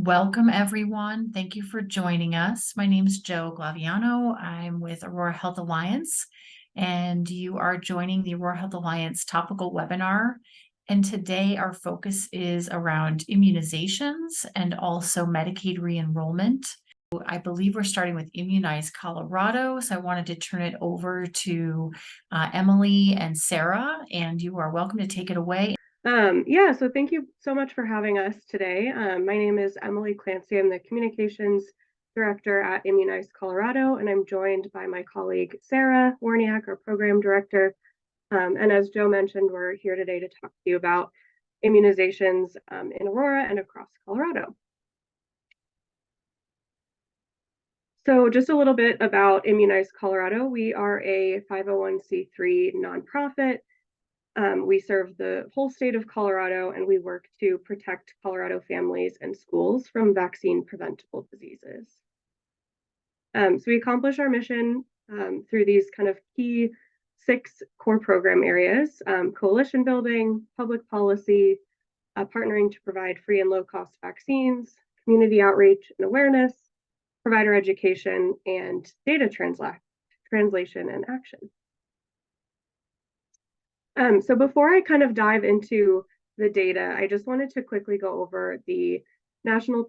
Welcome, everyone. Thank you for joining us. My name is Jo Glaviano. I'm with Aurora Health Alliance, and you are joining the Aurora Health Alliance topical webinar. And today our focus is around immunizations and also Medicaid re-enrollment. I believe we're starting with Immunize Colorado, so I wanted to turn it over to Emily and Sarah, and you are welcome to take it away. So thank you so much for having us today. My name is Emily Clancy. I'm the Communications Director at Immunize Colorado, and I'm joined by my colleague Sarah Waraniak, our Program Director. And as Jo mentioned, we're here today to talk to you about immunizations in Aurora and across Colorado. So just a little bit about Immunize Colorado. We are a 501c3 nonprofit. We serve the whole state of Colorado, and we work to protect Colorado families and schools from vaccine preventable diseases. So we accomplish our mission through these kind of key 6 core program areas: coalition building, public policy, partnering to provide free and low-cost vaccines, community outreach and awareness, provider education, and data translation and action. So before I kind of dive into the data, I just wanted to quickly go over the National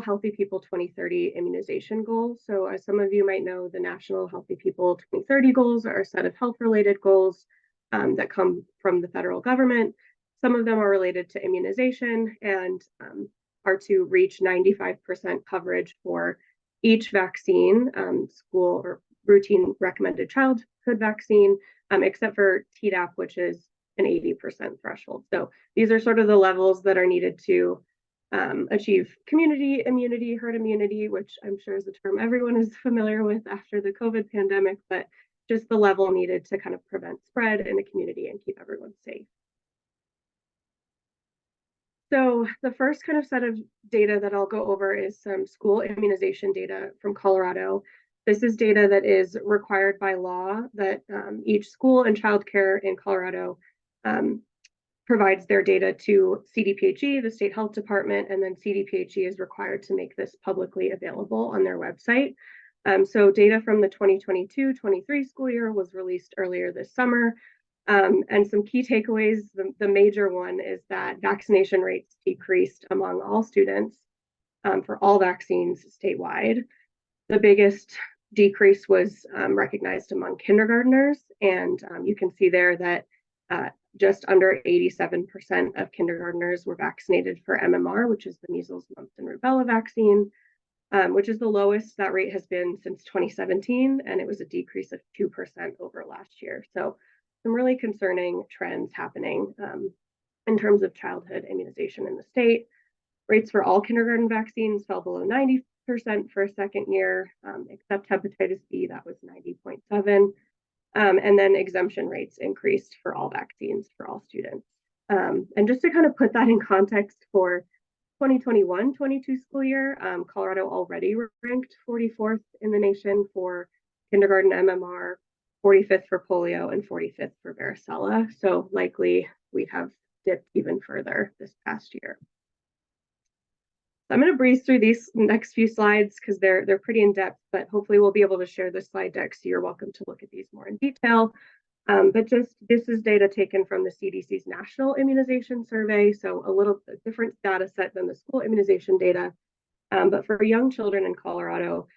Healthy People 2030 immunization goals. So as some of you might know, the National Healthy People 2030 goals are a set of health-related goals that come from the federal government. Some of them are related to immunization and are to reach 95% coverage for each vaccine, school or routine recommended childhood vaccine, except for Tdap, which is an 80% threshold. So these are sort of the levels that are needed to achieve community immunity, herd immunity, which I'm sure is a term everyone is familiar with after the COVID pandemic, but just the level needed to kind of prevent spread in the community and keep everyone safe. So the first kind of set of data that I'll go over is some school immunization data from Colorado. This is data that is required by law that each school and childcare in Colorado provides their data to CDPHE, the state health department, and then CDPHE is required to make this publicly available on their website. So data from the 2022-23 school year was released earlier this summer. And some key takeaways, the major one is that vaccination rates decreased among all students for all vaccines statewide. The biggest decrease was recognized among kindergartners, and you can see there that just under 87% of kindergartners were vaccinated for MMR, which is the measles, mumps, and rubella vaccine, which is the lowest that rate has been since 2017, and it was a decrease of 2% over last year. So some really concerning trends happening in terms of childhood immunization in the state. Rates for all kindergarten vaccines fell below 90% for a second year, except hepatitis B, that was 90.7. And then exemption rates increased for all vaccines for all students. And just to kind of put that in context for 2021-22 school year, Colorado already ranked 44th in the nation for kindergarten MMR, 45th for polio, and 45th for varicella. So likely we have dipped even further this past year. I'm going to breeze through these next few slides because they're pretty in depth, but hopefully we'll be able to share the slide deck, so you're welcome to look at these more in detail. But just this is data taken from the CDC's National Immunization Survey, so a little different data set than the school immunization data. But for young children in Colorado,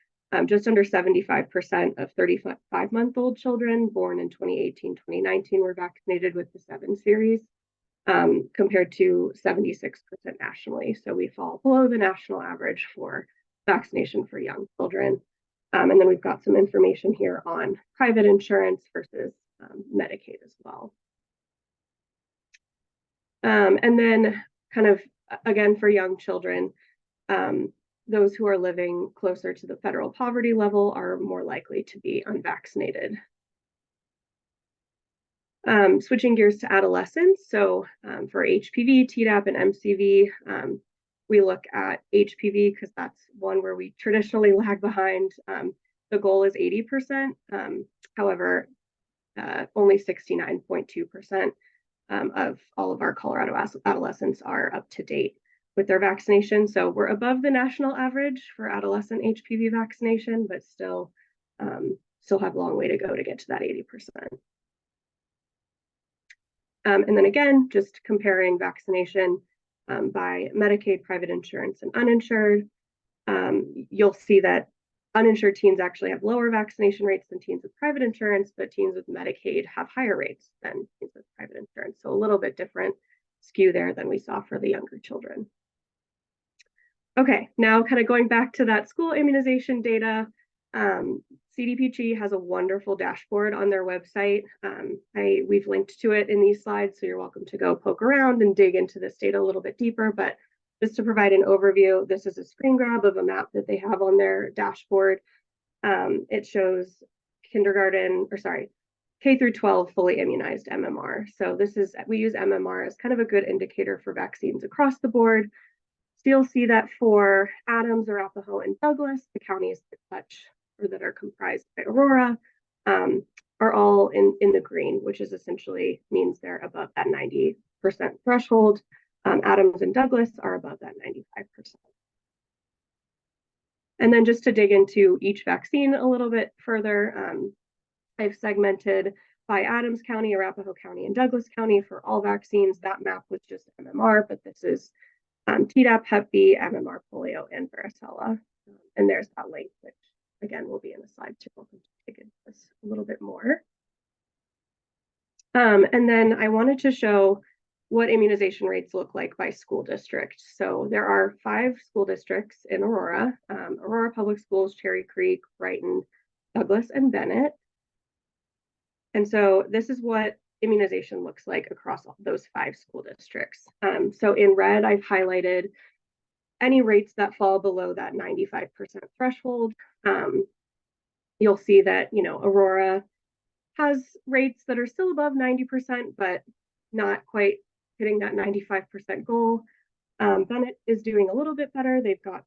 just under 75% of 35-month-old children born in 2018-2019 were vaccinated with the 7 series. Compared to 76% nationally. So we fall below the national average for vaccination for young children. And then we've got some information here on private insurance versus Medicaid as well. And then kind of, again, for young children, those who are living closer to the federal poverty level are more likely to be unvaccinated. Switching gears to adolescents. So for HPV, Tdap, and MCV, we look at HPV because that's one where we traditionally lag behind. The goal is 80%. However, only 69.2% of all of our Colorado adolescents are up to date with their vaccination. So we're above the national average for adolescent HPV vaccination, but still have a long way to go to get to that 80%. And then again, just comparing vaccination by Medicaid, private insurance, and uninsured. You'll see that uninsured teens actually have lower vaccination rates than teens with private insurance, but teens with Medicaid have higher rates than teens with private insurance. So a little bit different skew there than we saw for the younger children. Okay, now kind of going back to that school immunization data, CDPG has a wonderful dashboard on their website. We've linked to it in these slides, so you're welcome to go poke around and dig into this data a little bit deeper. But just to provide an overview, this is a screen grab of a map that they have on their dashboard. It shows K through 12 fully immunized MMR. So we use MMR as kind of a good indicator for vaccines across the board. So you'll see that for Adams, Arapahoe, and Douglas, the counties that are comprised by Aurora, are all in the green, which is essentially means they're above that 90% threshold. Adams and Douglas are above that 95%. And then just to dig into each vaccine a little bit further, I've segmented by Adams County, Arapahoe County, and Douglas County for all vaccines. That map was just MMR, but this is Tdap, Hep B, MMR, polio, and varicella. And there's that link, which again will be in the slide too. We'll dig into this a little bit more. And then I wanted to show what immunization rates look like by school district. So there are 5 school districts in Aurora: Aurora Public Schools, Cherry Creek, Brighton, Douglas, and Bennett. And so this is what immunization looks like across those 5 school districts. So in red, I've highlighted any rates that fall below that 95% threshold. You'll see that, Aurora has rates that are still above 90%, but not quite hitting that 95% goal. Bennett is doing a little bit better. They've got,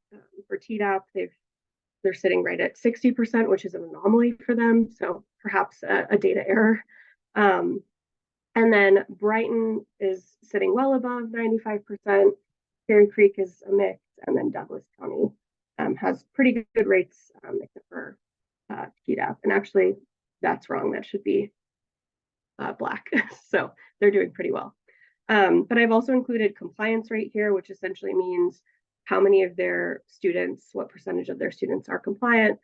for Tdap, they're sitting right at 60%, which is an anomaly for them. So perhaps a data error. And then Brighton is sitting well above 95%. Cherry Creek is a mix, and then Douglas County has pretty good rates, except for Tdap. And actually, that's wrong. That should be black. So they're doing pretty well. But I've also included compliance rate here, which essentially means how many of their students, what percentage of their students are compliant.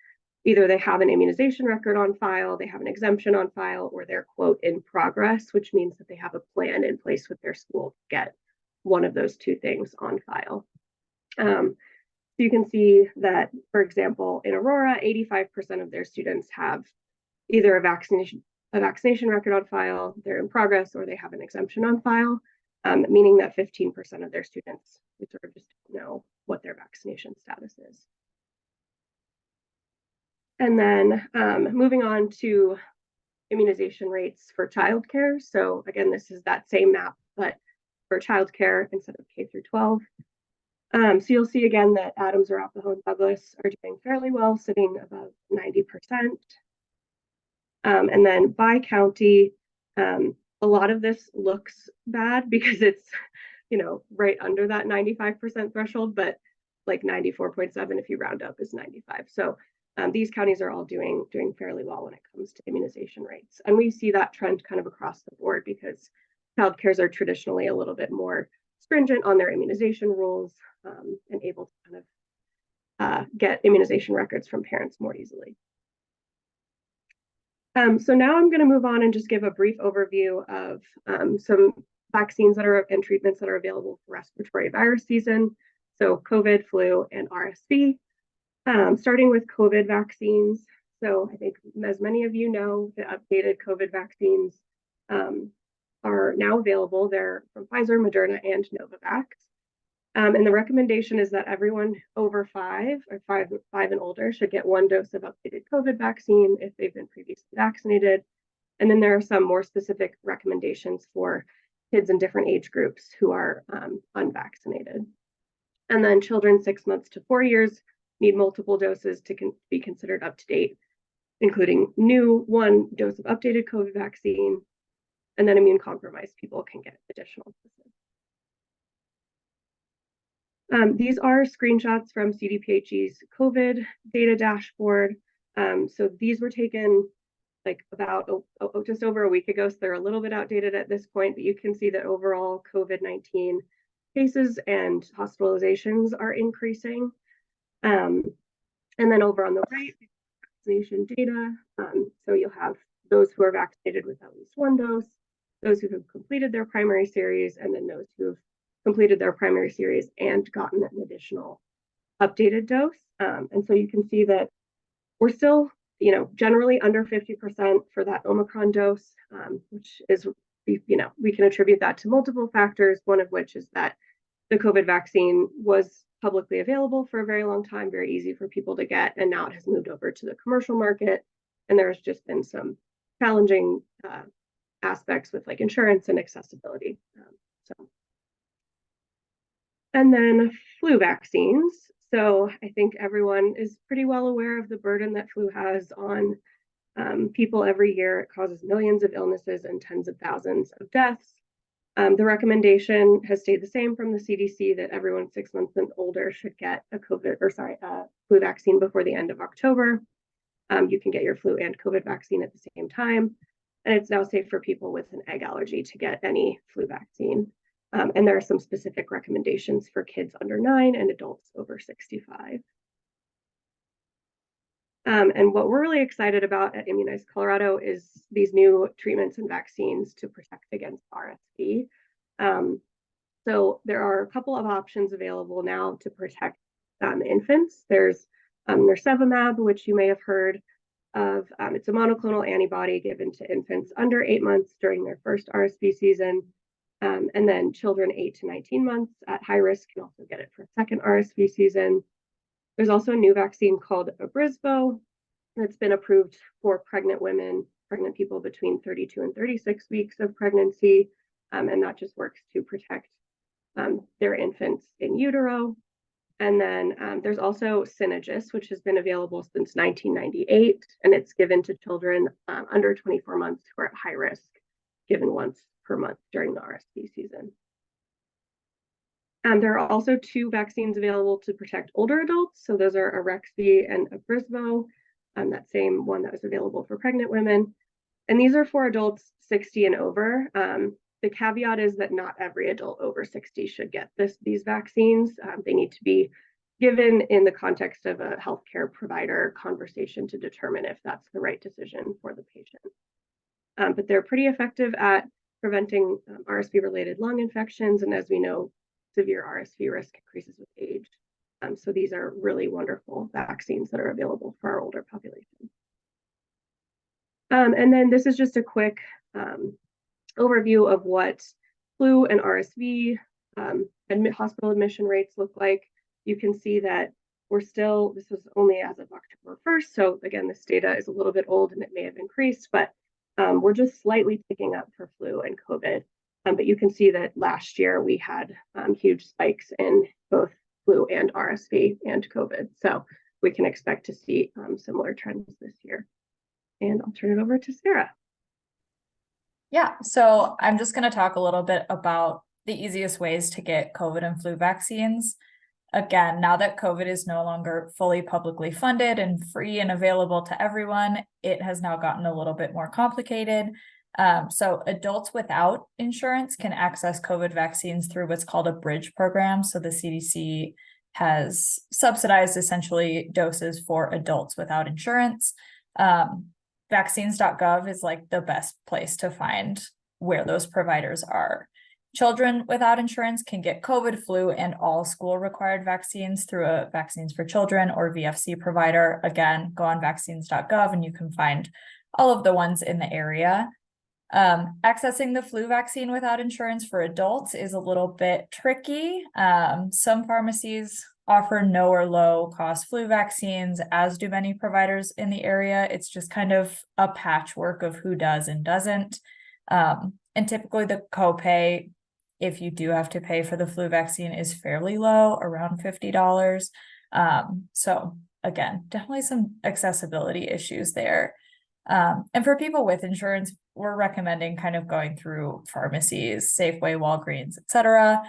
Either they have an immunization record on file, they have an exemption on file, or they're, quote, in progress, which means that they have a plan in place with their school to get one of those 2 things on file. So you can see that, for example, in Aurora, 85% of their students have either a vaccination record on file, they're in progress, or they have an exemption on file, meaning that 15% of their students, we sort of just know what their vaccination status is. And then moving on to immunization rates for childcare. So again, this is that same map, but for childcare instead of K through 12. So you'll see again that Adams, Arapahoe, and Douglas are doing fairly well, sitting above 90%. And then by county, a lot of this looks bad because it's, right under that 95% threshold, but like 94.7 if you round up is 95. So these counties are all doing fairly well when it comes to immunization rates. And we see that trend kind of across the board because childcares are traditionally a little bit more stringent on their immunization rules and able to kind of get immunization records from parents more easily. So now I'm going to move on and just give a brief overview of some vaccines and treatments that are available for respiratory virus season. So COVID, flu, and RSV. Starting with COVID vaccines. So I think as many of you know, the updated COVID vaccines are now available. They're from Pfizer, Moderna, and Novavax. And the recommendation is that everyone over 5 and older should get 1 dose of updated COVID vaccine if they've been previously vaccinated. And then there are some more specific recommendations for kids in different age groups who are unvaccinated. And then children 6 months to 4 years need multiple doses to be considered up to date, including new 1 dose of updated COVID vaccine, and then immune compromised people can get additional doses. These are screenshots from CDPHE's COVID data dashboard. So these were taken like about just over a week ago, so they're a little bit outdated at this point, but you can see that overall COVID-19 cases and hospitalizations are increasing. And then over on the right, vaccination data. So you'll have those who are vaccinated with at least one dose, those who have completed their primary series, and then those who have completed their primary series and gotten an additional updated dose. And so you can see that we're still, generally under 50% for that Omicron dose, which is, we can attribute that to multiple factors, one of which is that the COVID vaccine was publicly available for a very long time, very easy for people to get, and now it has moved over to the commercial market. And there's just been some challenging aspects with like insurance and accessibility. And then flu vaccines. So I think everyone is pretty well aware of the burden that flu has on people every year. It causes millions of illnesses and tens of thousands of deaths. The recommendation has stayed the same from the CDC that everyone 6 months and older should get a flu vaccine before the end of October. You can get your flu and COVID vaccine at the same time. And it's now safe for people with an egg allergy to get any flu vaccine. And there are some specific recommendations for kids under 9 and adults over 65. And what we're really excited about at Immunize Colorado is these new treatments and vaccines to protect against RSV. So there are a couple of options available now to protect infants. There's nirsevimab, which you may have heard of. It's a monoclonal antibody given to infants under 8 months during their first RSV season. And then children 8 to 19 months at high risk can also get it for a second RSV season. There's also a new vaccine called Abrysvo that's been approved for pregnant women, pregnant people between 32 and 36 weeks of pregnancy. And that just works to protect their infants in utero. And then there's also Synagis, which has been available since 1998, and it's given to children under 24 months who are at high risk, given once per month during the RSV season. There are also 2 vaccines available to protect older adults. So those are Arexvy and Abrysvo, that same one that was available for pregnant women. And these are for adults 60 and over. The caveat is that not every adult over 60 should get these vaccines. They need to be given in the context of a healthcare provider conversation to determine if that's the right decision for the patient. But they're pretty effective at preventing RSV-related lung infections. And as we know, severe RSV risk increases with age. So these are really wonderful vaccines that are available for our older population. And then this is just a quick overview of what flu and RSV hospital admission rates look like. You can see that this was only as of October 1st. So again, this data is a little bit old and it may have increased, but we're just slightly ticking up for flu and COVID. But you can see that last year we had huge spikes in both flu and RSV and COVID. So we can expect to see similar trends this year. And I'll turn it over to Sarah. Yeah, so I'm just going to talk a little bit about the easiest ways to get COVID and flu vaccines. Again, now that COVID is no longer fully publicly funded and free and available to everyone, it has now gotten a little bit more complicated. So adults without insurance can access COVID vaccines through what's called a bridge program. So the CDC has subsidized essentially doses for adults without insurance. Vaccines.gov is like the best place to find where those providers are. Children without insurance can get COVID, flu, and all school required vaccines through a Vaccines for Children or VFC provider. Again, go on vaccines.gov and you can find all of the ones in the area. Accessing the flu vaccine without insurance for adults is a little bit tricky. Some pharmacies offer no or low cost flu vaccines, as do many providers in the area. It's just kind of a patchwork of who does and doesn't. And typically the copay, if you do have to pay for the flu vaccine, is fairly low, around $50. So again, definitely some accessibility issues there. And for people with insurance, we're recommending kind of going through pharmacies, Safeway, Walgreens, etc.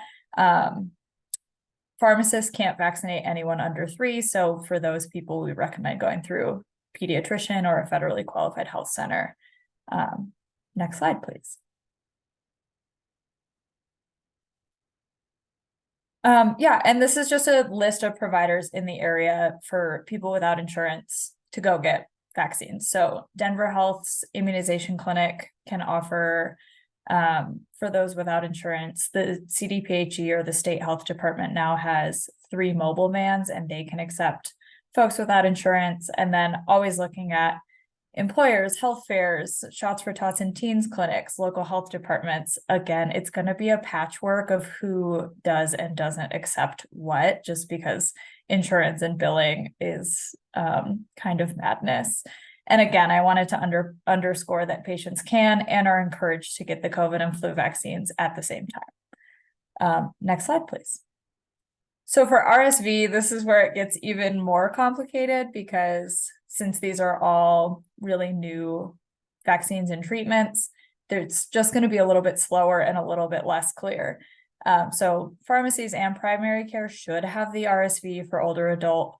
Pharmacists can't vaccinate anyone under 3. So for those people, we recommend going through pediatrician or a federally qualified health center. Next slide, please. Yeah, and this is just a list of providers in the area for people without insurance to go get vaccines. So Denver Health's immunization clinic can offer, for those without insurance. The CDPHE or the state health department now has 3 mobile vans, and they can accept folks without insurance. And then always looking at employers, health fairs, shots for tots and teens clinics, local health departments. Again, it's going to be a patchwork of who does and doesn't accept what, just because insurance and billing is kind of madness. And again, I wanted to underscore that patients can and are encouraged to get the COVID and flu vaccines at the same time. Next slide, please. So for RSV, this is where it gets even more complicated, because since these are all really new vaccines and treatments, it's just going to be a little bit slower and a little bit less clear. So pharmacies and primary care should have the RSV for older adult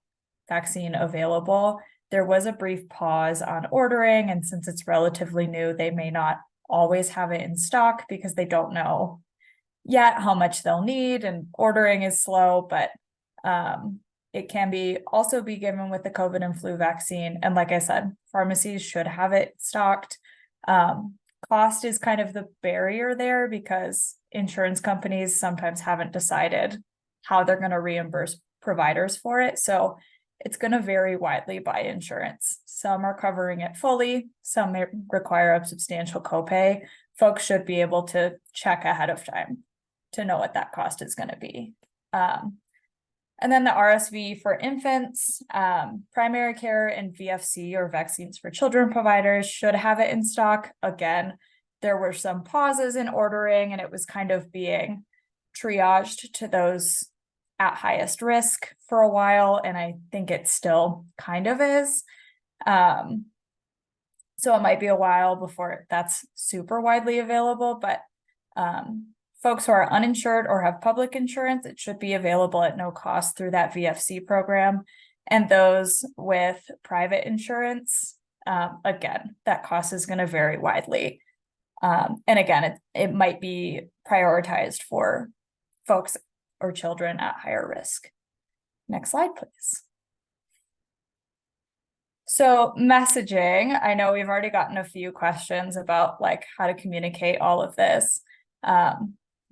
vaccine available. There was a brief pause on ordering, and since it's relatively new, they may not always have it in stock because they don't know yet how much they'll need, and ordering is slow, but it can also be given with the COVID and flu vaccine. And like I said, pharmacies should have it stocked. Cost is kind of the barrier there, because insurance companies sometimes haven't decided how they're going to reimburse providers for it. So it's going to vary widely by insurance. Some are covering it fully, some may require a substantial copay. Folks should be able to check ahead of time to know what that cost is going to be. And then the RSV for infants, primary care and VFC or vaccines for children providers should have it in stock. Again, there were some pauses in ordering, and it was kind of being triaged to those at highest risk for a while. And I think it still kind of is. So it might be a while before that's super widely available, but folks who are uninsured or have public insurance, it should be available at no cost through that VFC program. And those with private insurance, again, that cost is going to vary widely. And again, it might be prioritized for folks or children at higher risk. Next slide, please. So messaging, I know we've already gotten a few questions about like how to communicate all of this.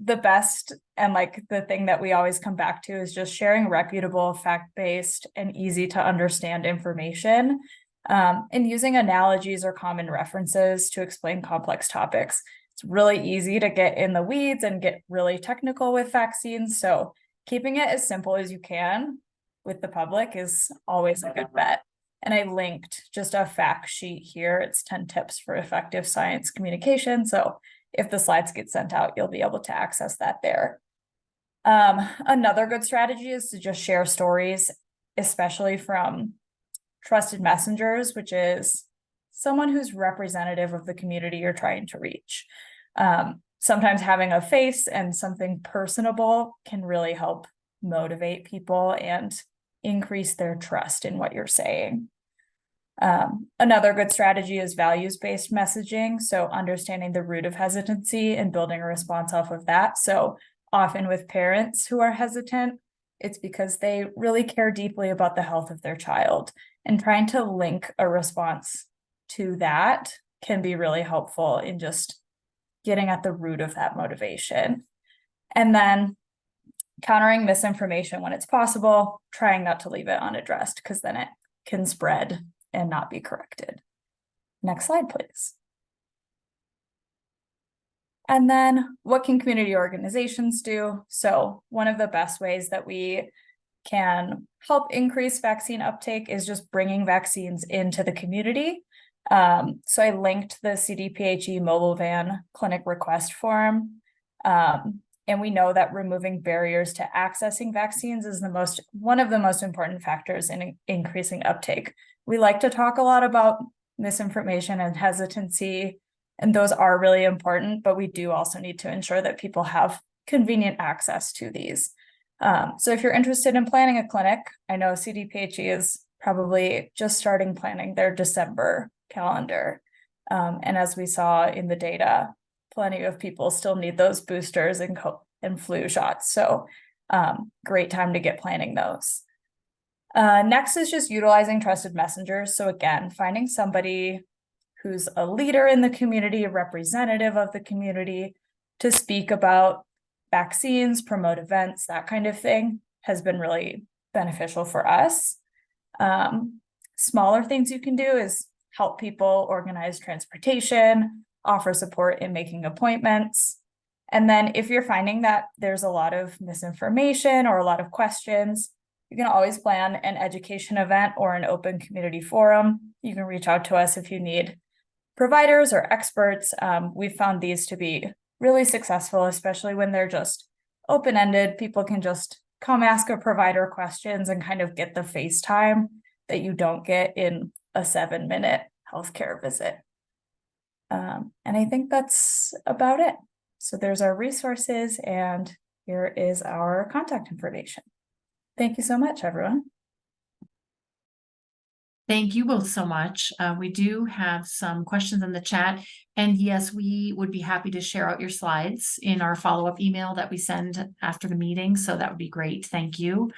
The best and like the thing that we always come back to is just sharing reputable, fact-based, and easy to understand information, and using analogies or common references to explain complex topics. It's really easy to get in the weeds and get really technical with vaccines. So keeping it as simple as you can with the public is always a good bet. And I linked just a fact sheet here. It's 10 tips for effective science communication. So if the slides get sent out, you'll be able to access that there. Another good strategy is to just share stories, especially from trusted messengers, which is someone who's representative of the community you're trying to reach. Sometimes having a face and something personable can really help motivate people and increase their trust in what you're saying. Another good strategy is values-based messaging. So understanding the root of hesitancy and building a response off of that. So often with parents who are hesitant, it's because they really care deeply about the health of their child, and trying to link a response to that can be really helpful in just getting at the root of that motivation. And then countering misinformation when it's possible, trying not to leave it unaddressed, because then it can spread and not be corrected. Next slide, please. And then what can community organizations do? So one of the best ways that we can help increase vaccine uptake is just bringing vaccines into the community. So I linked the CDPHE mobile van clinic request form. And we know that removing barriers to accessing vaccines is one of the most important factors in increasing uptake. We like to talk a lot about misinformation and hesitancy, and those are really important, but we do also need to ensure that people have convenient access to these. So if you're interested in planning a clinic, I know CDPHE is probably just starting planning their December calendar. And as we saw in the data, plenty of people still need those boosters and flu shots. So great time to get planning those. Next is just utilizing trusted messengers. So again, finding somebody who's a leader in the community, a representative of the community, to speak about vaccines, promote events, that kind of thing has been really beneficial for us. Smaller things you can do is help people organize transportation, offer support in making appointments. And then if you're finding that there's a lot of misinformation or a lot of questions, you can always plan an education event or an open community forum. You can reach out to us if you need providers or experts. We've found these to be really successful, especially when they're just open-ended. People can just come ask a provider questions and kind of get the face time that you don't get in a 7-minute healthcare visit. And I think that's about it. So there's our resources, and here is our contact information. Thank you so much, everyone. Thank you both so much. We do have some questions in the chat, and yes, we would be happy to share out your slides in our follow-up email that we send after the meeting. So that would be great. Thank you.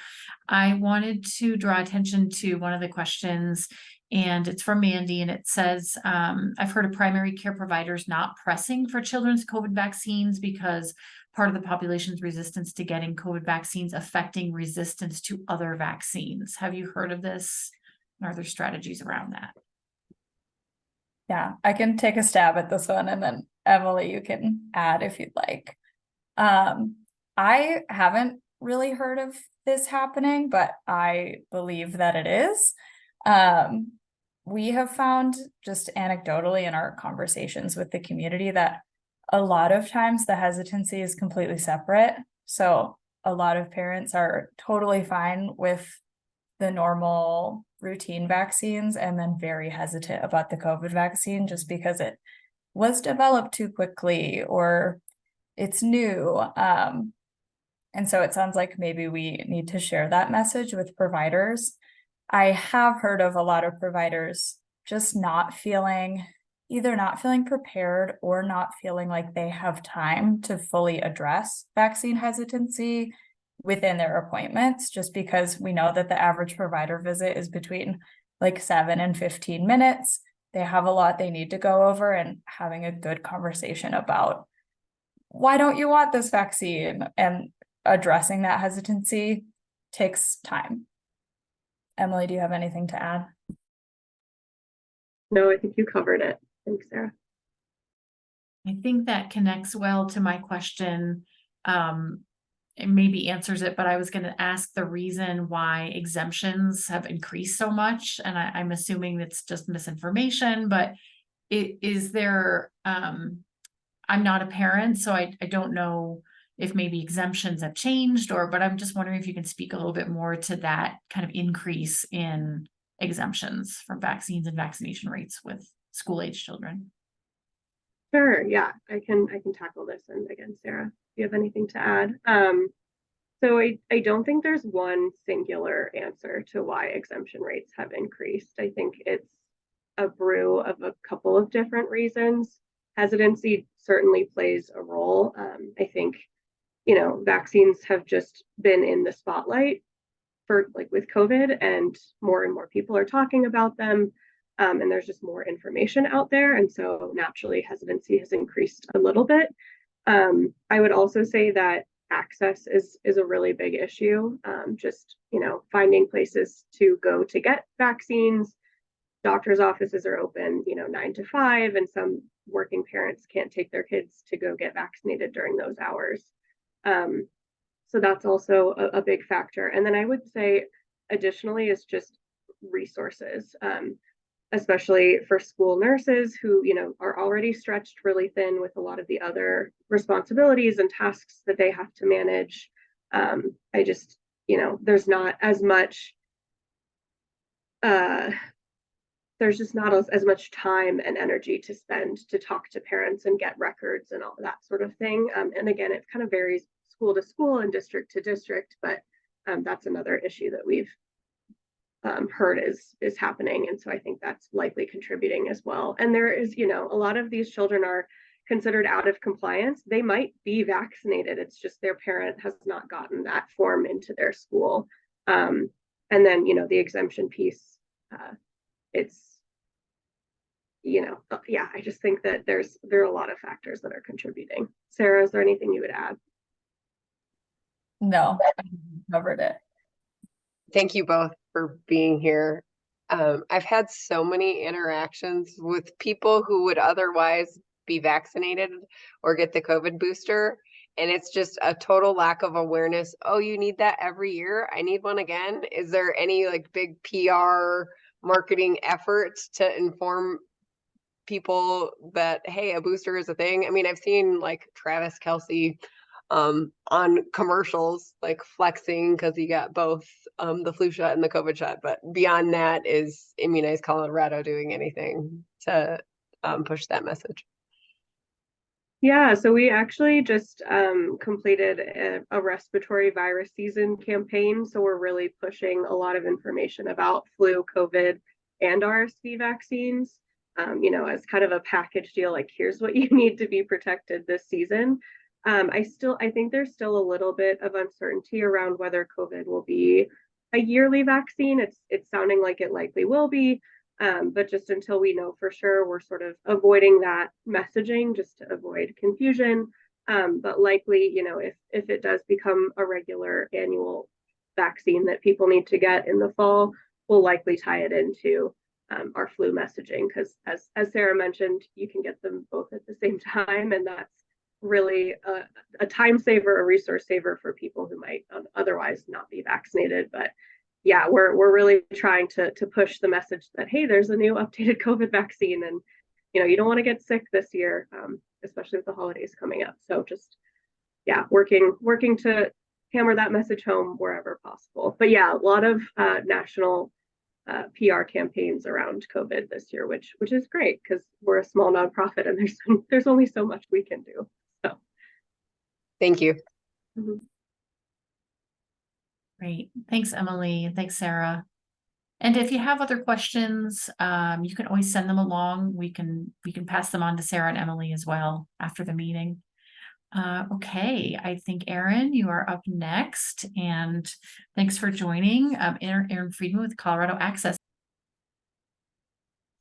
I wanted to draw attention to one of the questions, and it's from Mandy, and it says, I've heard of primary care providers not pressing for children's COVID vaccines because part of the population's resistance to getting COVID vaccines affecting resistance to other vaccines. Have you heard of this? Are there strategies around that? Yeah, I can take a stab at this one, and then Emily, you can add if you'd like. I haven't really heard of this happening, but I believe that it is. We have found just anecdotally in our conversations with the community that a lot of times the hesitancy is completely separate. So a lot of parents are totally fine with the normal routine vaccines and then very hesitant about the COVID vaccine just because it was developed too quickly or it's new. And so it sounds like maybe we need to share that message with providers. I have heard of a lot of providers just either not feeling prepared or not feeling like they have time to fully address vaccine hesitancy within their appointments, just because we know that the average provider visit is between like 7 and 15 minutes. They have a lot they need to go over, and having a good conversation about why don't you want this vaccine and addressing that hesitancy takes time. Emily, do you have anything to add? No, I think you covered it. Thanks, Sarah. I think that connects well to my question. It maybe answers it, but I was going to ask the reason why exemptions have increased so much. And I'm assuming it's just misinformation, but is there, I'm not a parent, so I don't know if maybe exemptions have changed but I'm just wondering if you can speak a little bit more to that kind of increase in exemptions from vaccines and vaccination rates with school-age children. Sure, yeah, I can tackle this. And again, Sarah, do you have anything to add? So I don't think there's one singular answer to why exemption rates have increased. I think it's a brew of a couple of different reasons. Hesitancy certainly plays a role. I think, vaccines have just been in the spotlight for with COVID, and more people are talking about them. And there's just more information out there. And so naturally hesitancy has increased a little bit. I would also say that access is a really big issue. Just, finding places to go to get vaccines. Doctors' offices are open, 9 to 5, and some working parents can't take their kids to go get vaccinated during those hours. So that's also a big factor. And then I would say additionally is just resources. Especially for school nurses who, are already stretched really thin with a lot of the other responsibilities and tasks that they have to manage. I just, there's not as much, there's just not as much time and energy to spend to talk to parents and get records and all that sort of thing. And again, it kind of varies school to school and district to district, but that's another issue that we've heard is happening. And so I think that's likely contributing as well. And there is, you know, a lot of these children are considered out of compliance. They might be vaccinated. It's just their parent has not gotten that form into their school. And then, you know, the exemption piece, it's, you know, yeah, I just think that there are a lot of factors that are contributing. Sarah, is there anything you would add? No, I covered it. Thank you both for being here. I've had so many interactions with people who would otherwise be vaccinated or get the COVID booster. And it's just a total lack of awareness. Oh, you need that every year? I need one again. Is there any like big PR marketing efforts to inform people that, hey, a booster is a thing? I mean, I've seen like Travis Kelce on commercials like flexing because he got both the flu shot and the COVID shot. But beyond that, is Immunize Colorado doing anything to push that message? Yeah, so we actually just completed a respiratory virus season campaign. So we're really pushing a lot of information about flu, COVID, and RSV vaccines, you know, as kind of a package deal, like here's what you need to be protected this season. I think there's still a little bit of uncertainty around whether COVID will be a yearly vaccine. It's sounding like it likely will be. But just until we know for sure, we're sort of avoiding that messaging just to avoid confusion. But likely, you know, if it does become a regular annual vaccine that people need to get in the fall, we'll likely tie it into our flu messaging, because as Sarah mentioned, you can get them both at the same time, and that's really a time saver, a resource saver for people who might otherwise not be vaccinated. But yeah, we're really trying to push the message that, hey, there's a new updated COVID vaccine, and you know, you don't want to get sick this year, especially with the holidays coming up. So just, yeah, working to hammer that message home wherever possible. But yeah, a lot of national PR campaigns around COVID this year, which is great because we're a small nonprofit and there's only so much we can do. So Thank you. mm-hmm. Great. Thanks, Emily. Thanks, Sarah. And if you have other questions, you can always send them along. We can pass them on to Sarah and Emily as well after the meeting. Okay, I think Erin, you are up next, and thanks for joining. Erin Friedman with Colorado Access.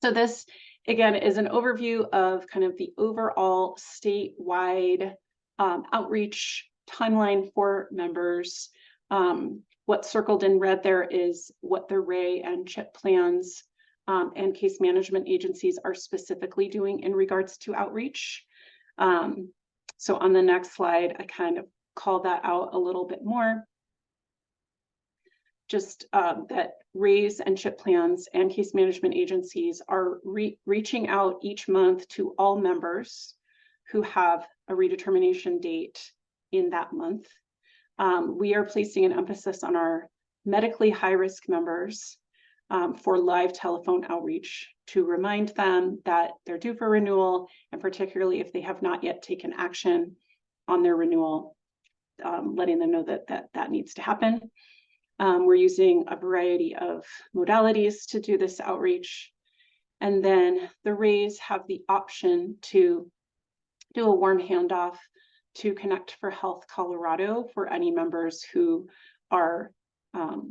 So this, again, is an overview of kind of the overall statewide outreach timeline for members. What's circled in red there is what the RAE and CHIP plans and case management agencies are specifically doing in regards to outreach. So on the next slide, I kind of call that out a little bit more. Just that RAEs and CHIP plans and case management agencies are reaching out each month to all members who have a redetermination date in that month. We are placing an emphasis on our medically high-risk members for live telephone outreach to remind them that they're due for renewal, and particularly if they have not yet taken action on their renewal, letting them know that needs to happen. We're using a variety of modalities to do this outreach. And then the RAEs have the option to do a warm handoff to Connect for Health Colorado for any members who are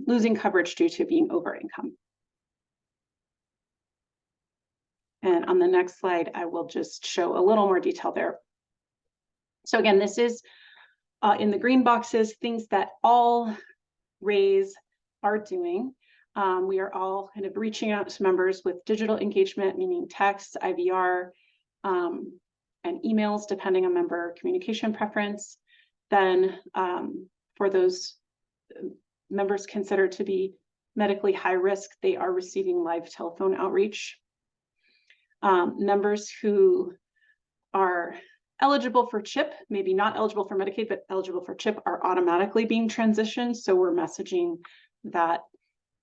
losing coverage due to being over income. And on the next slide, I will just show a little more detail there. So again, this is in the green boxes, things that all RAEs are doing. We are all kind of reaching out to members with digital engagement, meaning text, IVR, and emails, depending on member communication preference. Then for those members considered to be medically high risk, they are receiving live telephone outreach. Members who are eligible for CHIP, maybe not eligible for Medicaid, but eligible for CHIP, are automatically being transitioned. So we're messaging that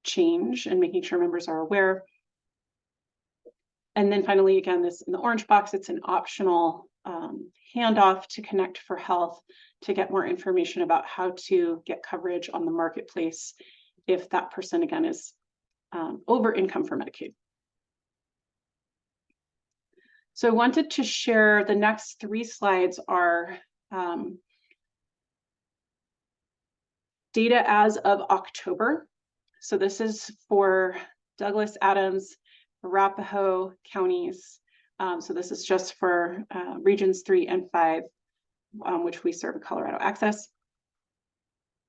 change and making sure members are aware. And then finally, again, this in the orange box, it's an optional handoff to Connect for Health to get more information about how to get coverage on the marketplace if that person, again, is over income for Medicaid. So I wanted to share the next 3 slides are data as of October. So this is for Douglas, Adams, Arapahoe counties. So this is just for regions 3 and 5, which we serve Colorado Access.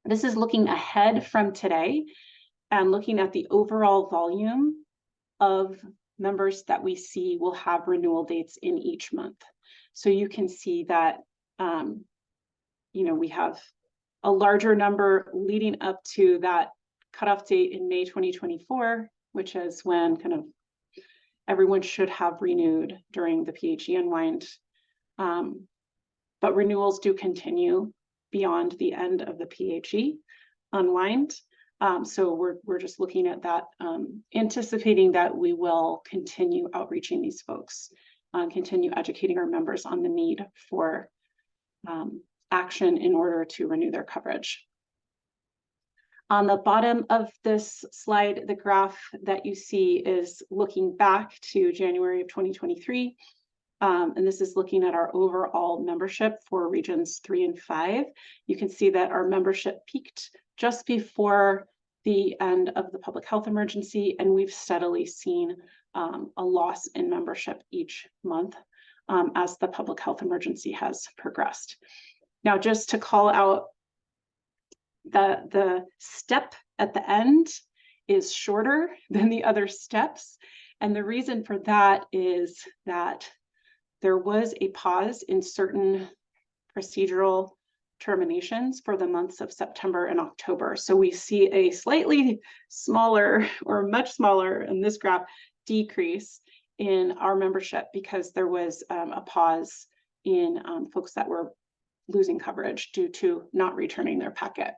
This is looking ahead from today and looking at the overall volume of members that we see will have renewal dates in each month. So you can see that, we have a larger number leading up to that cutoff date in May 2024, which is when kind of everyone should have renewed during the PHE unwind. But renewals do continue beyond the end of the PHE unwind. So we're just looking at that, anticipating that we will continue outreaching these folks, continue educating our members on the need for action in order to renew their coverage. On the bottom of this slide, the graph that you see is looking back to January of 2023. And this is looking at our overall membership for regions 3 and 5. You can see that our membership peaked just before the end of the public health emergency, and we've steadily seen a loss in membership each month as the public health emergency has progressed. Now, just to call out, the step at the end is shorter than the other steps. And the reason for that is that there was a pause in certain procedural terminations for the months of September and October. So we see a slightly smaller, or much smaller in this graph, decrease in our membership because there was a pause in folks that were losing coverage due to not returning their packet.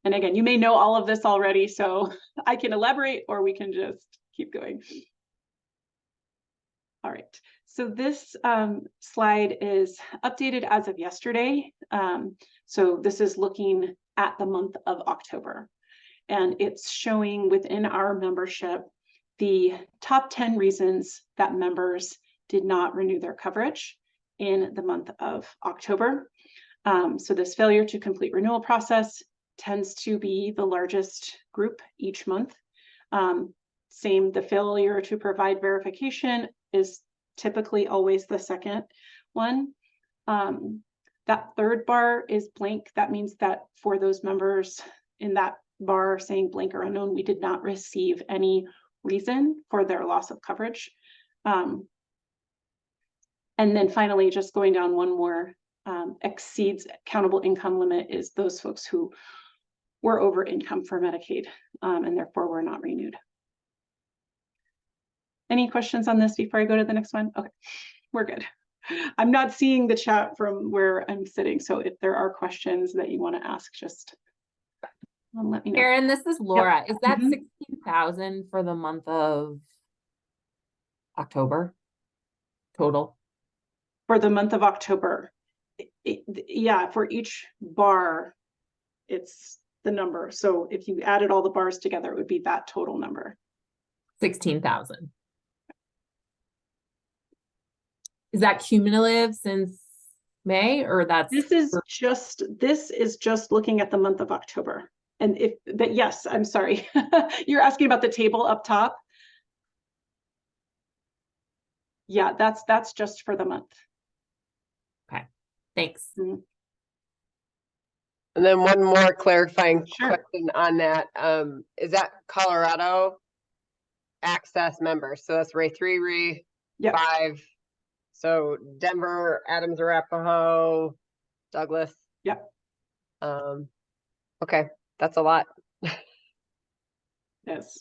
And again, you may know all of this already, so I can elaborate or we can just keep going. All right, so this slide is updated as of yesterday. So this is looking at the month of October, and it's showing within our membership the top 10 reasons that members did not renew their coverage in the month of October. So this failure to complete renewal process tends to be the largest group each month. Same, the failure to provide verification is typically always the second one. That third bar is blank. That means that for those members in that bar saying blank or unknown, we did not receive any reason for their loss of coverage. And then finally, just going down one more, exceeds countable income limit is those folks who were over income for Medicaid and therefore were not renewed. Any questions on this before I go to the next one? Okay, we're good. I'm not seeing the chat from where I'm sitting, so if there are questions that you want to ask, just let me know. Erin, this is Laura. Yep. Is that 16,000 for the month of October total? For the month of October, yeah, for each bar, it's the number. So if you added all the bars together, it would be that total number. 16,000. Is that cumulative since May, or that's This is just looking at the month of October. And but yes, I'm sorry. You're asking about the table up top. Yeah, that's just for the month. okay? Thanks. Mm-hmm. And then one more clarifying Sure. question on that. Is that Colorado Access members? So that's Ray 3, Ray Yep. 5. So Denver, Adams, Arapahoe, Douglas. Yep. Okay, that's a lot. Yes.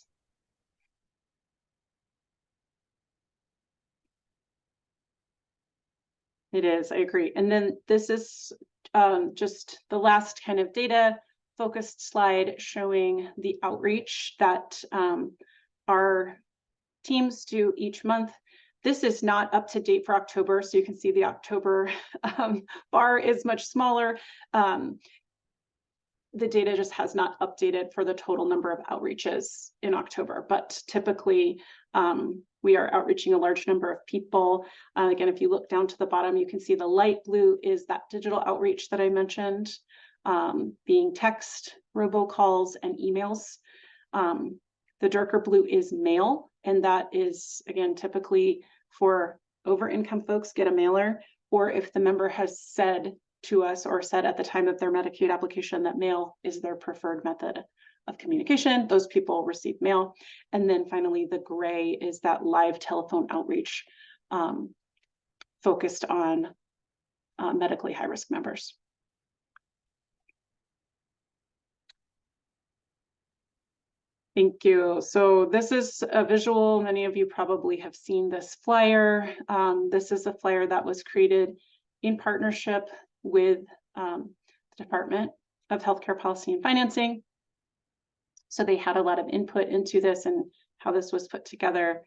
It is, I agree. And then this is just the last kind of data focused slide showing the outreach that our teams do each month. This is not up to date for October, so you can see the October bar is much smaller. The data just has not updated for the total number of outreaches in October, but typically we are outreaching a large number of people. Again, if you look down to the bottom, you can see the light blue is that digital outreach that I mentioned, being text, robocalls, and emails. The darker blue is mail, and that is, again, typically for over income folks get a mailer, or if the member has said to us or said at the time of their Medicaid application that mail is their preferred method of communication, those people receive mail. And then finally, the gray is that live telephone outreach focused on medically high-risk members. Thank you. So this is a visual. Many of you probably have seen this flyer. This is a flyer that was created in partnership with the Department of Healthcare Policy and Financing. So they had a lot of input into this and how this was put together.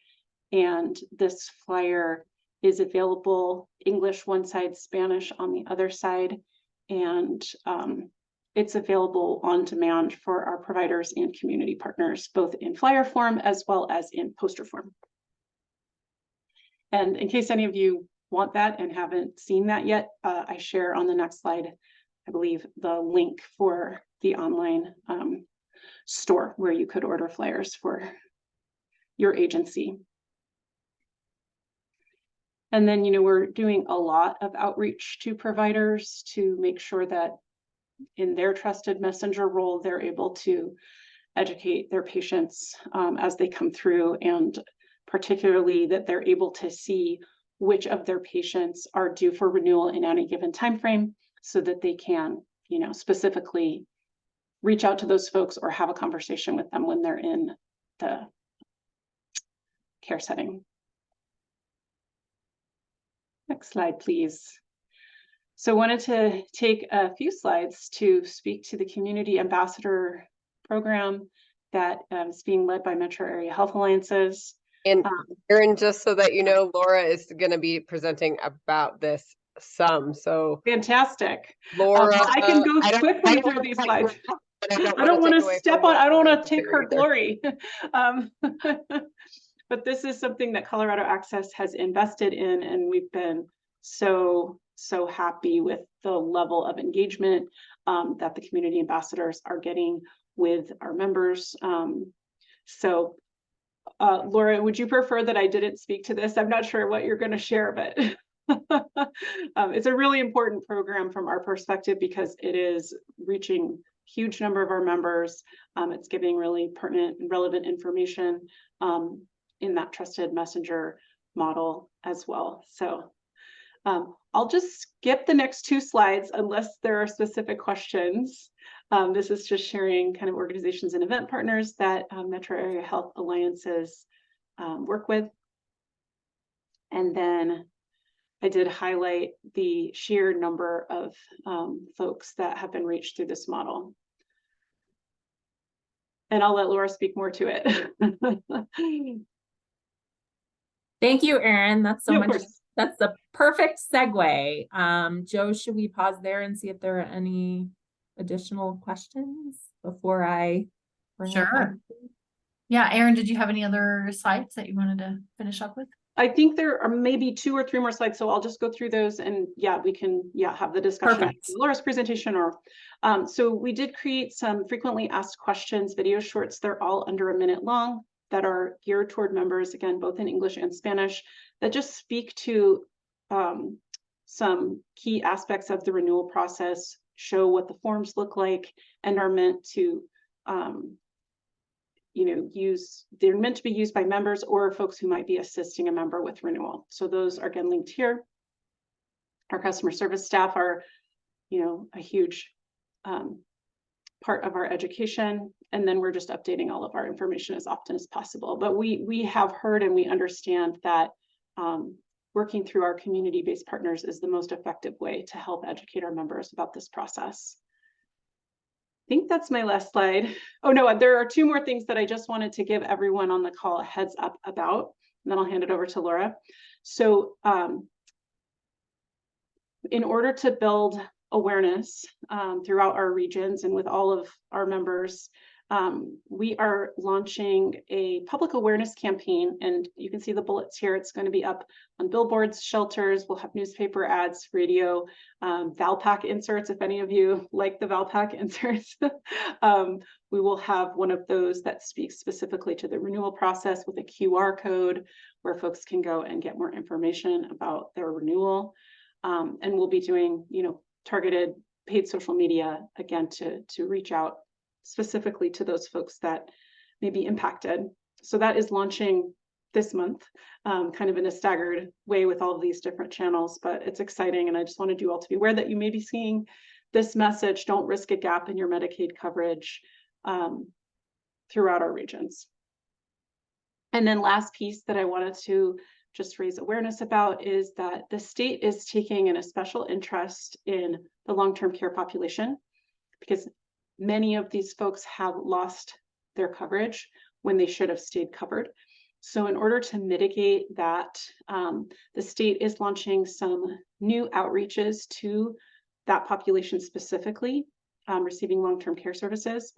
And this flyer is available English one side, Spanish on the other side. And it's available on demand for our providers and community partners, both in flyer form as well as in poster form. And in case any of you want that and haven't seen that yet, I share on the next slide, I believe, the link for the online store where you could order flyers for your agency. And then, we're doing a lot of outreach to providers to make sure that in their trusted messenger role, they're able to educate their patients as they come through, and particularly that they're able to see which of their patients are due for renewal in any given time frame, so that they can, specifically reach out to those folks or have a conversation with them when they're in the care setting. Next slide, please. So I wanted to take a few slides to speak to the Community Ambassador Program that is being led by Metro Area Health Alliances. And Erin, just so that you know, Laura is going to be presenting about this some. So fantastic. Laura, I can go quickly through these slides. I don't want to step on, I don't want to take her glory. But this is something that Colorado Access has invested in, and we've been so happy with the level of engagement that the community ambassadors are getting with our members. Laura, would you prefer that I didn't speak to this? I'm not sure what you're going to share, but it's a really important program from our perspective because it is reaching a huge number of our members. It's giving really pertinent and relevant information in that trusted messenger model as well. So I'll just skip the next two slides unless there are specific questions. This is just sharing kind of organizations and event partners that Metro Area Health Alliances work with. And then I did highlight the sheer number of folks that have been reached through this model. And I'll let Laura speak more to it. Thank you, Erin. That's so Yeah, much. That's the perfect segue. Joe, should we pause there and see if there are any additional questions before I bring up? Sure. Yeah, Erin, did you have any other slides that you wanted to finish up with? I think there are maybe 2 or 3 more slides, so I'll just go through those, and we can have the discussion after Laura's presentation. Or so we did create some frequently asked questions video shorts. They're all under a minute long, that are geared toward members, again, both in English and Spanish, that just speak to some key aspects of the renewal process, show what the forms look like, and are meant to they're meant to be used by members or folks who might be assisting a member with renewal. So those are again linked here. Our customer service staff are, a huge part of our education, and then we're just updating all of our information as often as possible. But we have heard and we understand that working through our community-based partners is the most effective way to help educate our members about this process. I think that's my last slide. Oh no, there are 2 more things that I just wanted to give everyone on the call a heads up about. and then I'll hand it over to Laura. So in order to build awareness throughout our regions and with all of our members, we are launching a public awareness campaign, and you can see the bullets here. It's going to be up on billboards, shelters. We'll have newspaper ads, radio, Valpak inserts. If any of you like the Valpak inserts, we will have one of those that speaks specifically to the renewal process with a QR code where folks can go and get more information about their renewal. And we'll be doing, targeted paid social media again to reach out specifically to those folks that may be impacted. So that is launching this month, kind of in a staggered way with all of these different channels, but it's exciting. And I just wanted you all to be aware that you may be seeing this message. Don't risk a gap in your Medicaid coverage throughout our regions. And then last piece that I wanted to just raise awareness about is that the state is taking a special interest in the long-term care population, because many of these folks have lost their coverage when they should have stayed covered. So in order to mitigate that, the state is launching some new outreaches to that population specifically, receiving long-term care services.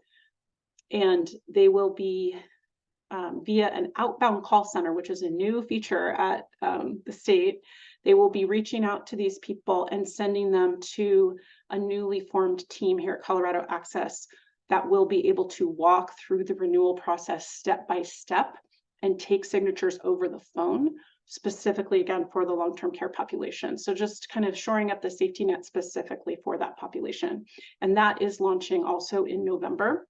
And they will be via an outbound call center, which is a new feature at the state. They will be reaching out to these people and sending them to a newly formed team here at Colorado Access that will be able to walk through the renewal process step by step and take signatures over the phone, specifically again for the long-term care population. So just kind of shoring up the safety net specifically for that population. And that is launching also in November.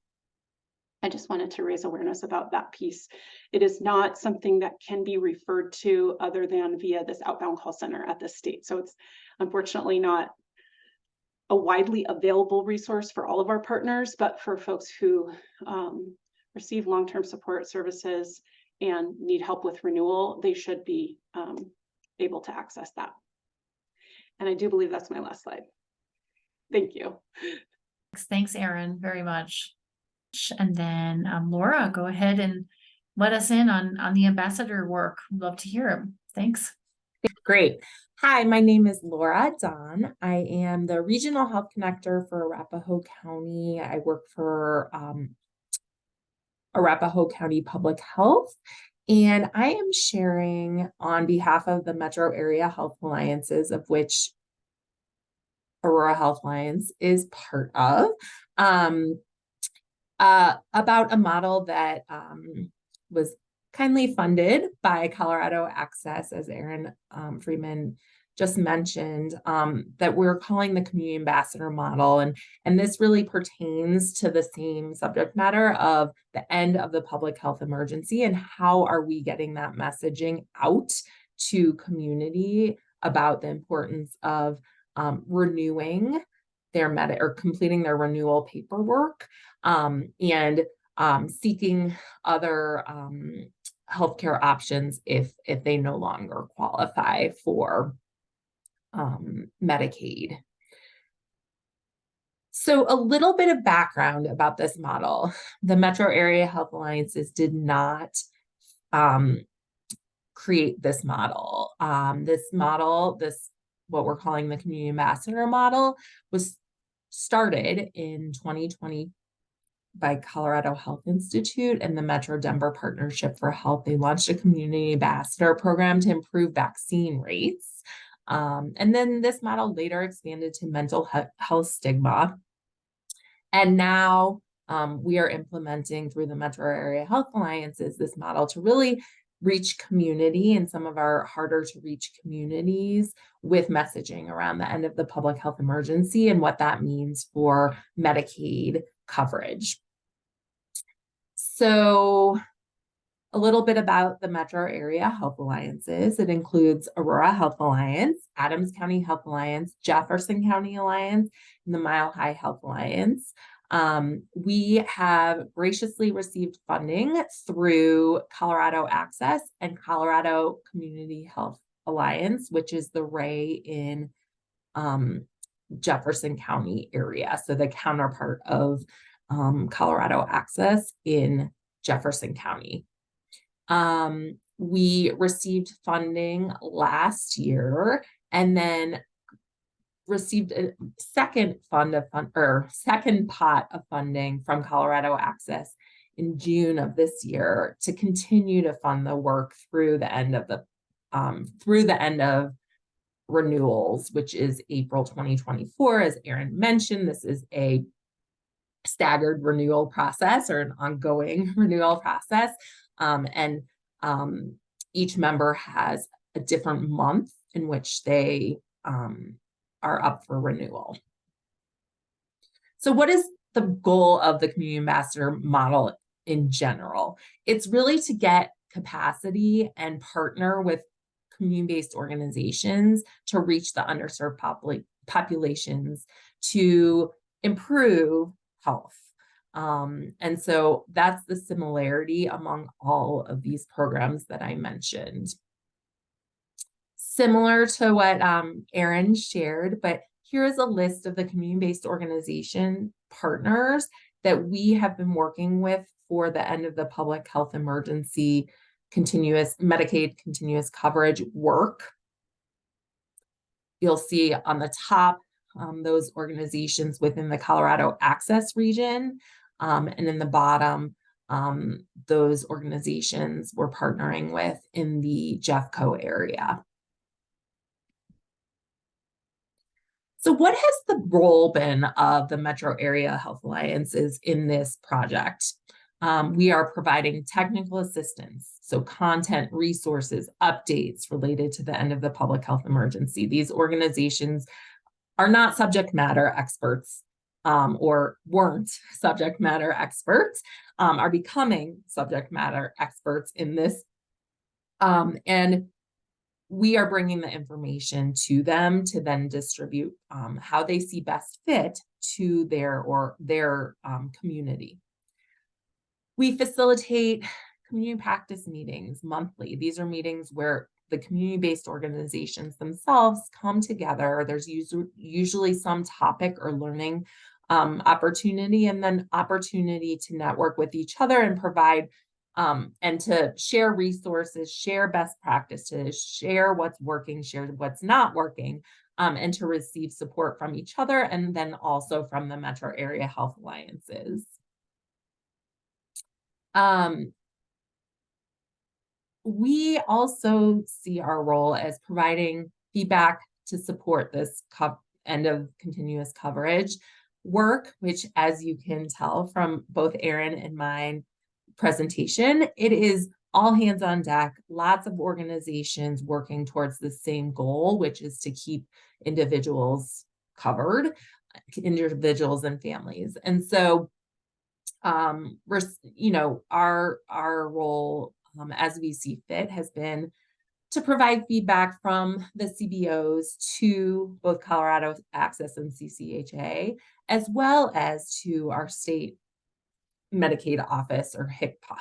I just wanted to raise awareness about that piece. It is not something that can be referred to other than via this outbound call center at the state. So it's unfortunately not a widely available resource for all of our partners, but for folks who receive long-term support services and need help with renewal, they should be able to access that. And I do believe that's my last slide. Thank you. Thanks, Erin, very much. And then Laura, go ahead and let us in on the ambassador work. We'd love to hear him. Thanks. Great. Hi, my name is Laura Don. I am the Regional Health Connector for Arapahoe County. I work for Arapahoe County Public Health, and I am sharing on behalf of the Metro Area Health Alliances, of which Aurora Health Alliance is part of, about a model that was kindly funded by Colorado Access, as Erin Friedman just mentioned, that we're calling the community ambassador model. And this really pertains to the same subject matter of the end of the public health emergency and how are we getting that messaging out to community about the importance of renewing their completing their renewal paperwork, and seeking other healthcare options if they no longer qualify for Medicaid. So a little bit of background about this model. The Metro Area Health Alliances did not create this model. What we're calling the community ambassador model, was started in 2020 by Colorado Health Institute and the Metro Denver Partnership for Health. They launched a community ambassador program to improve vaccine rates. And then this model later expanded to mental health stigma. And now we are implementing through the Metro Area Health Alliances this model to really reach community and some of our harder to reach communities with messaging around the end of the public health emergency and what that means for Medicaid coverage. So a little bit about the Metro Area Health Alliances. It includes Aurora Health Alliance, Adams County Health Alliance, Jefferson County Alliance, and the Mile High Health Alliance. We have graciously received funding through Colorado Access and Colorado Community Health Alliance, which is the RAE in Jefferson County area. So the counterpart of Colorado Access in Jefferson County. We received funding last year and then received a second second pot of funding from Colorado Access in June of this year to continue to fund the work through the end of renewals, which is April 2024. As Erin mentioned, this is a staggered renewal process or an ongoing renewal process. Each member has a different month in which they are up for renewal. So what is the goal of the community ambassador model in general? It's really to get capacity and partner with community-based organizations to reach the underserved populations to improve health. And so that's the similarity among all of these programs that I mentioned. Similar to what Erin shared, but here's a list of the community-based organization partners that we have been working with for the end of the public health emergency Medicaid continuous coverage work. You'll see on the top those organizations within the Colorado Access region, and in the bottom, those organizations we're partnering with in the Jeffco area. So what has the role been of the Metro Area Health Alliances in this project? We are providing technical assistance, so content, resources, updates related to the end of the public health emergency. These organizations are not subject matter experts, or weren't subject matter experts, are becoming subject matter experts in this. And we are bringing the information to them to then distribute how they see best fit to their community. We facilitate community practice meetings monthly. These are meetings where the community-based organizations themselves come together. There's usually some topic or learning opportunity, and then opportunity to network with each other and provide and to share resources, share best practices, share what's working, share what's not working, and to receive support from each other, and then also from the Metro Area Health Alliances. We also see our role as providing feedback to support this end of continuous coverage work, which, as you can tell from both Erin and mine presentation, it is all hands on deck, lots of organizations working towards the same goal, which is to keep individuals covered, individuals and families. And so we're, our role as we see fit has been to provide feedback from the CBOs to both Colorado Access and CCHA, as well as to our state Medicaid office, or HCPOF.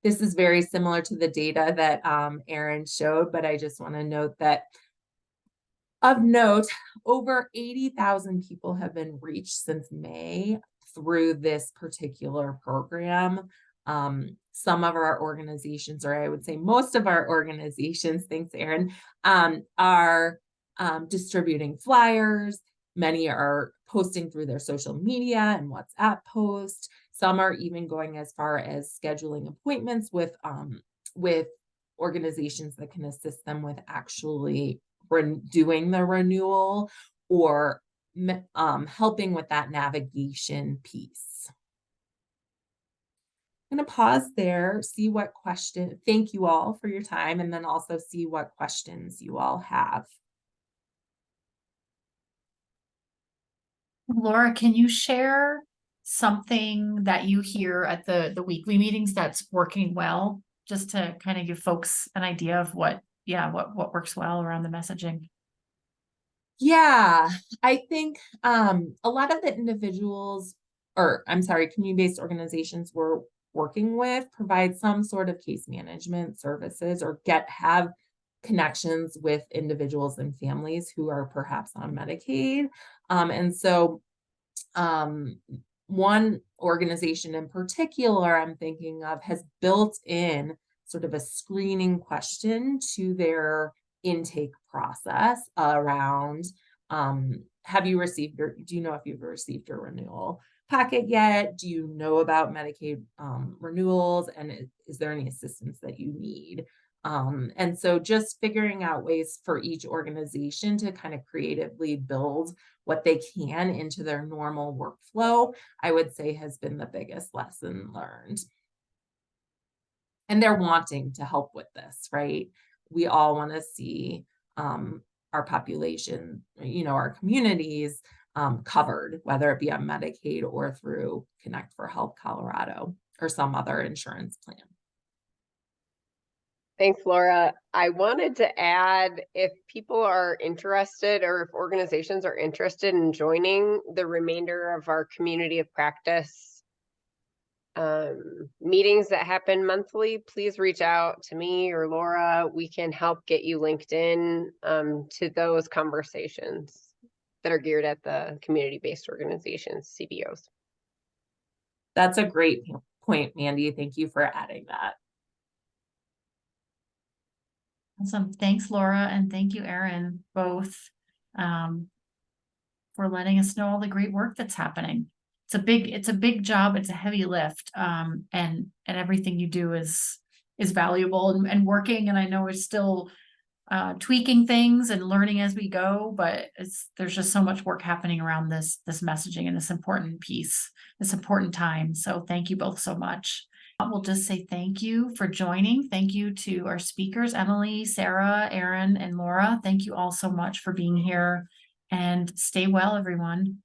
This is very similar to the data that Erin showed, but I just want to note that of note, over 80,000 people have been reached since May through this particular program. Some of our organizations, or I would say most of our organizations, thanks Erin, are distributing flyers. Many are posting through their social media and WhatsApp posts. Some are even going as far as scheduling appointments with organizations that can assist them with actually doing the renewal or helping with that navigation piece. I'm going to pause there, see what thank you all for your time, and then also see what questions you all have. Laura, can you share something that you hear at the weekly meetings that's working well, just to kind of give folks an idea of what works well around the messaging? Yeah, I think a lot of the individuals, or I'm sorry, community-based organizations we're working with provide some sort of case management services or have connections with individuals and families who are perhaps on Medicaid. And so one organization in particular I'm thinking of has built in sort of a screening question to their intake process around, do you know if you've received your renewal packet yet? Do you know about Medicaid renewals? And is there any assistance that you need? And so just figuring out ways for each organization to kind of creatively build what they can into their normal workflow, I would say has been the biggest lesson learned. And they're wanting to help with this, right? We all want to see our population, our communities covered, whether it be on Medicaid or through Connect for Health Colorado or some other insurance plan. Thanks, Laura. I wanted to add, if people are interested or if organizations are interested in joining the remainder of our community of practice meetings that happen monthly, please reach out to me or Laura. We can help get you linked in to those conversations that are geared at the community-based organizations, CBOs. That's a great point, Mandy. Thank you for adding that. Awesome. Thanks, Laura, and thank you, Erin, both for letting us know all the great work that's happening. It's a big job. It's a heavy lift, and everything you do is valuable and working. And I know we're still tweaking things and learning as we go, but there's just so much work happening around this messaging and this important piece, this important time. So thank you both so much. We'll just say thank you for joining. Thank you to our speakers, Emily, Sarah, Erin, and Laura. Thank you all so much for being here, and stay well, everyone.